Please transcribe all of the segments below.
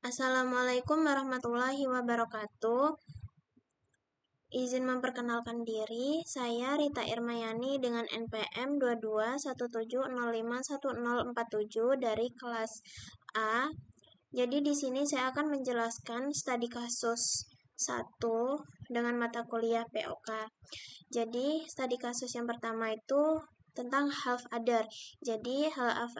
Assalamualaikum warahmatullahi wabarakatuh. Izin memperkenalkan diri, saya Rita Irmayani dengan NPM 2217051047 dari kelas A. Jadi di sini saya akan menjelaskan studi kasus 1 dengan mata kuliah POK. Jadi studi kasus yang pertama itu tentang half adder. Jadi half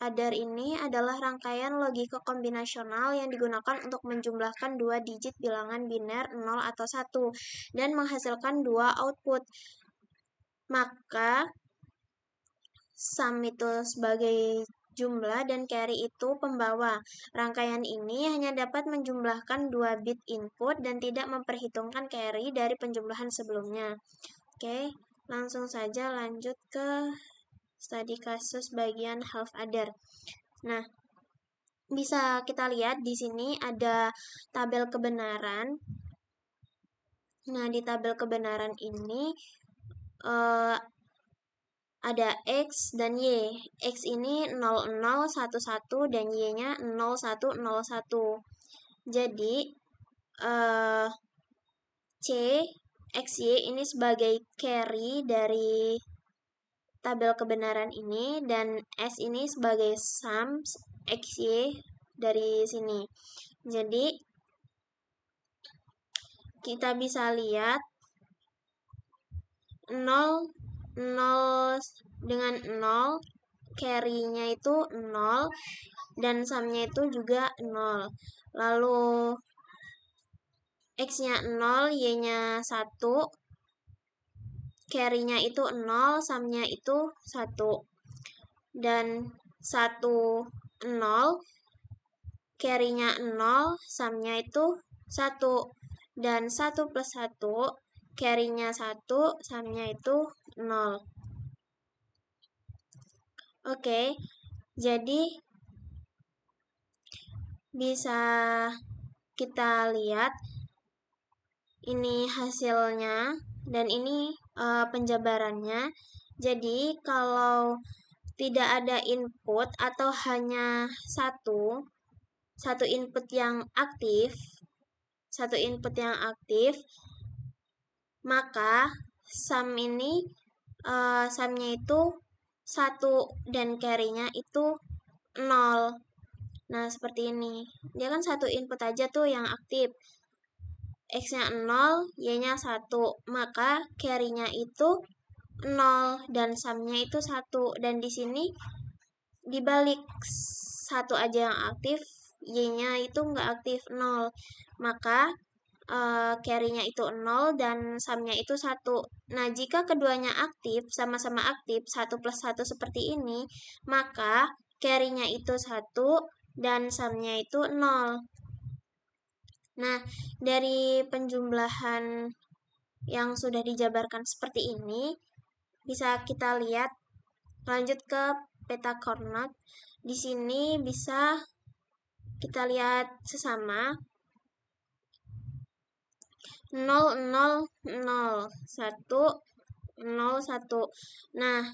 adder ini adalah rangkaian logika kombinasional yang digunakan untuk menjumlahkan dua digit bilangan biner 0 atau 1 dan menghasilkan dua output. Maka sum itu sebagai jumlah dan carry itu pembawa. Rangkaian ini hanya dapat menjumlahkan 2 bit input dan tidak memperhitungkan carry dari penjumlahan sebelumnya. Oke, langsung saja lanjut ke studi kasus bagian half adder. Nah, bisa kita lihat di sini ada tabel kebenaran. Nah, di tabel kebenaran ini ada X dan Y. X ini 0011 dan Y-nya 0101. Jadi C, XY ini sebagai carry dari tabel kebenaran ini dan S ini sebagai sum XY dari sini. Jadi kita bisa lihat 0 dengan 0, carry-nya itu 0 dan sum-nya itu juga 0. Lalu X-nya 0, Y-nya 1, carry-nya itu 0, sum-nya itu 1. Dan 1, 0, carry-nya 0, sum-nya itu 1. Dan 1 plus 1, carry-nya 1, sum-nya itu 0. Oke, jadi bisa kita lihat ini hasilnya dan ini penjabarannya. Jadi kalau tidak ada input atau hanya satu input yang aktif, maka sum-nya itu 1 dan carry-nya itu 0. Nah, seperti ini. Dia kan satu input aja tuh yang aktif. X-nya 0, Y-nya 1. Maka carry-nya itu 0 dan sum-nya itu 1. Dan di sini dibalik 1 aja yang aktif, Y-nya itu nggak aktif 0. Maka carry-nya itu 0 dan sum-nya itu 1. Nah, jika keduanya aktif, sama-sama aktif, 1 plus 1 seperti ini, maka carry-nya itu 1 dan sum-nya itu 0. Nah, dari penjumlahan yang sudah dijabarkan seperti ini, bisa kita lihat lanjut ke peta koordinat. Di sini bisa kita lihat sesama 0, 0, 0, 1, 0, 1. Nah,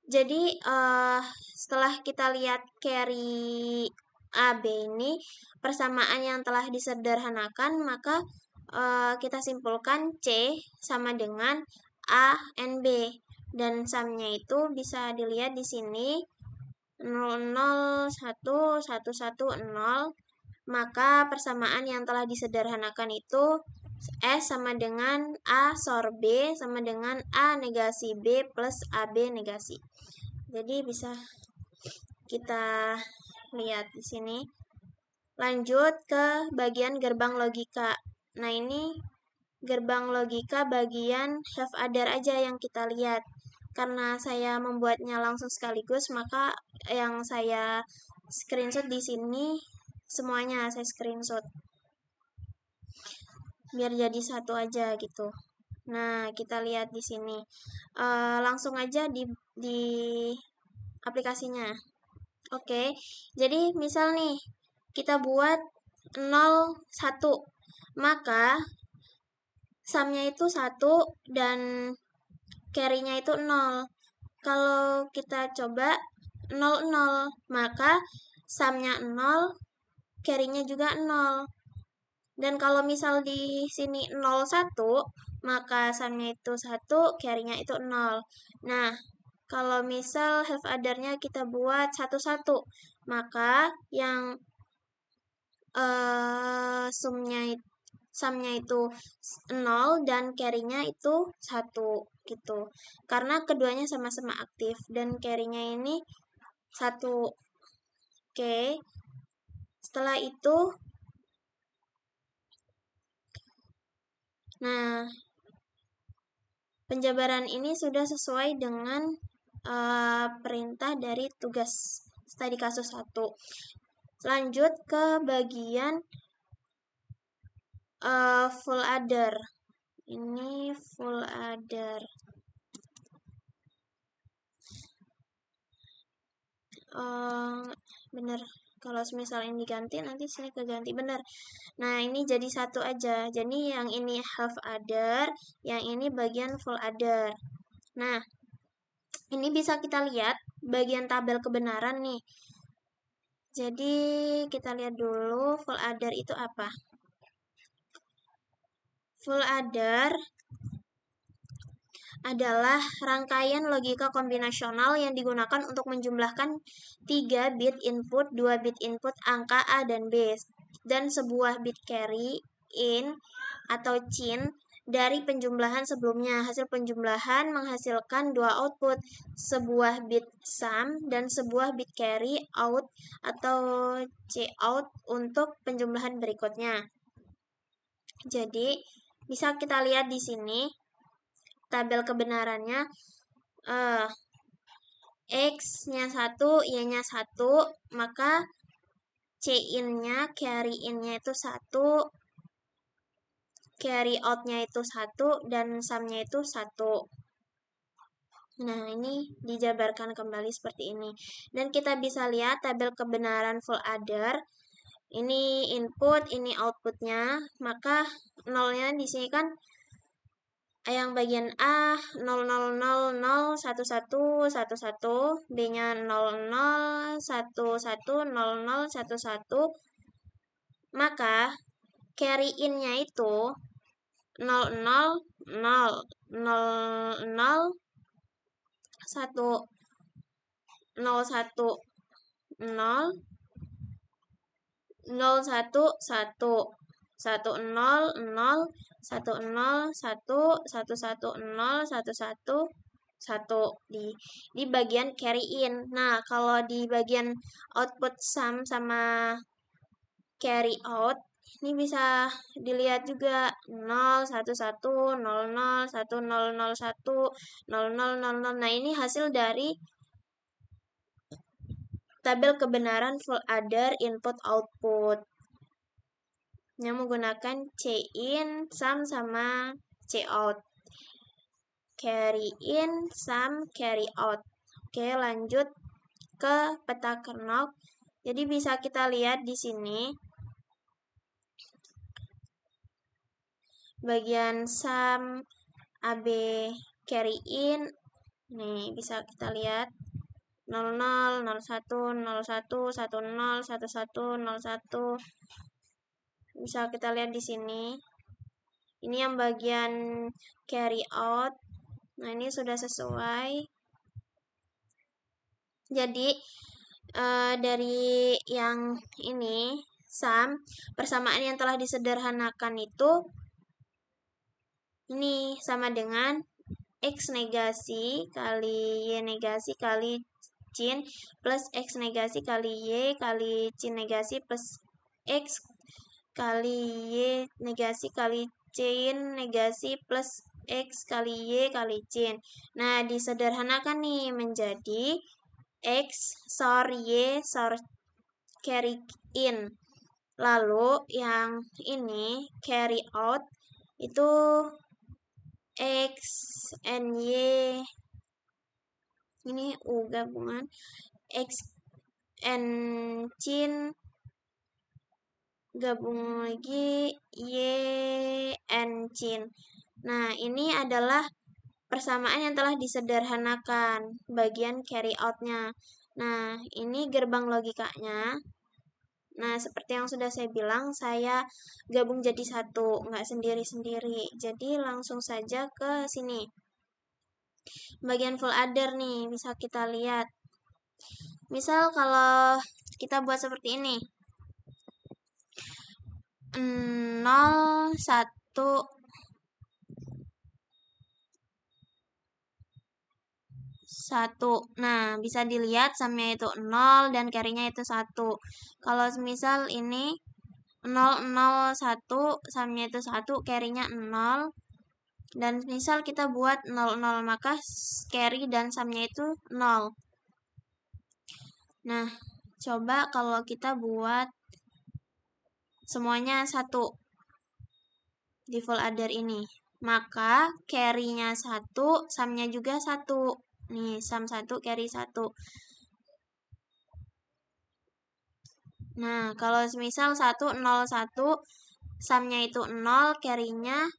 jadi setelah kita lihat carry AB ini persamaan yang telah disederhanakan, maka kita simpulkan C sama dengan A and B. Dan sumnya itu bisa dilihat di sini 0, 0, 1, 1, 1, 0. Maka persamaan yang telah disederhanakan itu S sama dengan A SOR B sama dengan A negasi B plus AB negasi. Jadi bisa kita lihat di sini. Lanjut ke bagian gerbang logika. Nah, ini gerbang logika bagian half adder aja yang kita lihat. Karena saya membuatnya langsung sekaligus, maka yang saya screenshot di sini semuanya saya screenshot. Biar jadi satu aja gitu. Nah, kita lihat di sini. Langsung aja di aplikasinya. Oke, jadi misal nih, kita buat 0, 1. Maka sumnya itu 1 dan carry-nya itu 0. Kalau kita coba 0, 0, maka sumnya 0, carry-nya juga 0. Dan kalau misal di sini 0, 1, maka sumnya itu 1, carry-nya itu 0. Nah, kalau misal half adder-nya kita buat 1, 1, maka yang sumnya itu 0 dan carry-nya itu 1 gitu. Karena keduanya sama-sama aktif dan carry-nya ini 1. Oke. Setelah itu, nah, penjabaran ini sudah sesuai dengan perintah dari tugas studi kasus 1. Lanjut ke bagian full adder. Ini full adder. Bener. Kalau misal ini diganti, nanti sini keganti. Bener. Nah, ini jadi satu aja. Jadi yang ini half adder, yang ini bagian full adder. Nah, ini bisa kita lihat bagian tabel kebenaran nih. Jadi kita lihat dulu full adder itu apa. Full adder adalah rangkaian logika kombinasional yang digunakan untuk menjumlahkan 3 bit input, 2 bit input angka A dan B, dan sebuah bit carry in atau cin dari penjumlahan sebelumnya. Hasil penjumlahan menghasilkan 2 output, sebuah bit sum dan sebuah bit carry out atau cout untuk penjumlahan berikutnya. Jadi, bisa kita lihat di sini tabel kebenarannya X-nya 1, Y-nya 1, maka C-in-nya, carry in-nya itu 1, carry out-nya itu 1, dan sum-nya itu 1. Nah, ini dijabarkan kembali seperti ini. Dan kita bisa lihat tabel kebenaran full adder. Ini input, ini outputnya. Maka 0-nya di sini kan yang bagian A 00001111, B-nya 00110011, maka carry in-nya itu 1 di bagian carry in. Nah, kalau di bagian output sum sama carry out ini bisa dilihat juga 011100110010000. Nah, ini hasil dari tabel kebenaran full adder input output yang menggunakan C-in, sum sama C-out. Carry in, sum, carry out. Oke, lanjut ke peta Karnaugh. Jadi bisa kita lihat di sini bagian sum AB carry in. Nih, bisa kita lihat 00, 01, 01, 10, 11, 01. Bisa kita lihat di sini. Ini yang bagian carry out. Nah, ini sudah sesuai. Jadi, dari yang ini, sum, persamaan yang telah disederhanakan itu, ini sama dengan X negasi kali Y negasi kali cin plus X negasi kali Y kali cin negasi plus X kali Y negasi kali cin negasi plus X kali Y kali cin. Nah, disederhanakan nih menjadi X SOR Y SOR carry in. Lalu yang ini carry out itu X and Y, ini U gabungan, X and cin gabung lagi Y and cin. Nah, ini adalah persamaan yang telah disederhanakan bagian carry out-nya. Nah, ini gerbang logikanya. Nah, seperti yang sudah saya bilang, saya gabung jadi satu, nggak sendiri-sendiri. Jadi langsung saja ke sini. Bagian full adder nih, bisa kita lihat. Misal kalau kita buat seperti ini. 0, 1, 1. Nah, bisa dilihat sumnya itu 0 dan carry-nya itu 1. Kalau misal ini 0, 0, 1, sumnya itu 1, carry-nya 0. Dan misal kita buat 0, 0, maka carry dan sumnya itu 0. Nah, coba kalau kita buat semuanya 1 di full adder ini. Maka carry-nya 1, sumnya juga 1. Nih, sum 1, carry 1. Nah, kalau misal 1, 0, 1, sumnya itu 0, carry-nya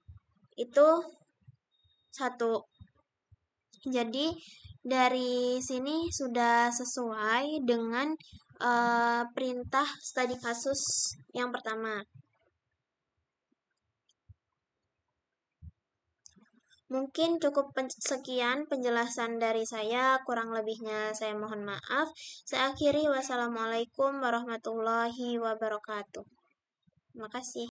itu 1. Jadi, dari sini sudah sesuai dengan perintah study kasus yang pertama. Mungkin cukup sekian penjelasan dari saya, kurang lebihnya saya mohon maaf. Saya akhiri, wassalamualaikum warahmatullahi wabarakatuh. Terima kasih.